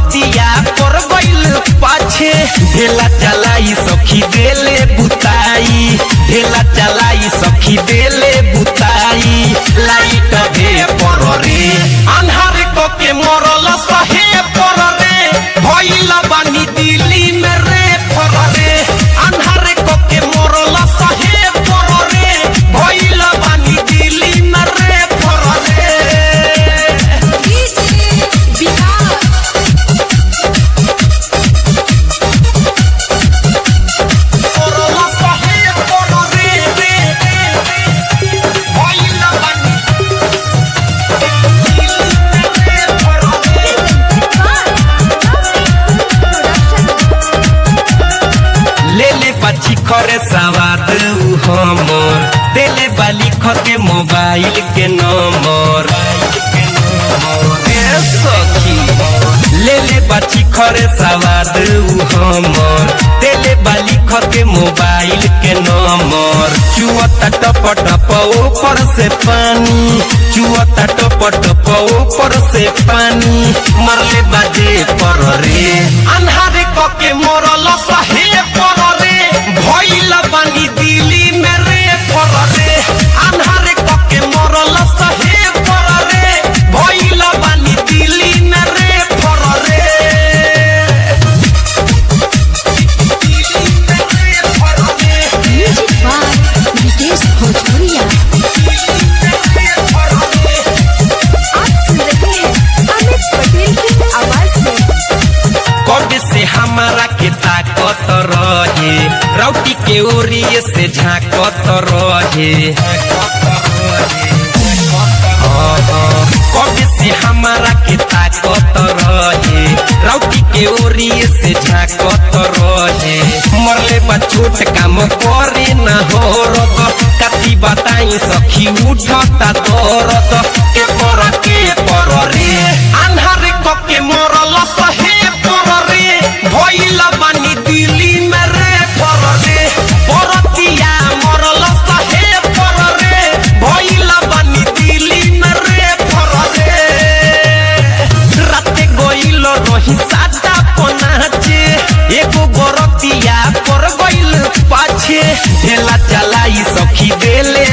बरतिया पर गइल पाछे ढेला चलाई सखी देले बुताई ढेला चलाई सखी देले बुताई लाइट दे पर रे अन्हार को के मरल सहे पर रे भइल बानी दिल्ली में रे पर रे अन्हार को के मरल सहे पर रे भइल बानी दिल्ली में रे पर रे खरे सवाद हमर देले बाली खते मोबाइल के नंबर सखी ले ले बाची खरे सवाद हमर देले बाली खते मोबाइल के नंबर चुअता टप टप ऊपर से पानी चुअता टप टप ऊपर से पानी मरले बाजे पर रे अन्हारे क के मरल सहे पर रे भइल बानी दिल्ली में रे पर रे अन्हारे क के मरल सहे पर रे भइल बानी दिल्ली में रे पर रे म्यूजिक बाय विकेश भोजपुरिया। आप सुन रहे हैं अमित पटेल की आवाज में। कब से हमारा के ताकत रहे रौटी के ओरिए से झाकत रहे कब से हमारा के ताकत रहे रौटी के ओरिए से झाकत रहे मरले बा छोट काम करे न हो रत कति बताई सखी उठता दरद के पर रे अन्हार क के मरल सहे पर रे भइल बानी दिल्ली में रे पर रे बरतिया मरल सहे पर रे भइल बानी दिल्ली में रे पर रे राते गइल रही सादा पनाचे एगो बरतिया पर गइल पाछे ढेला चलाई सखी देले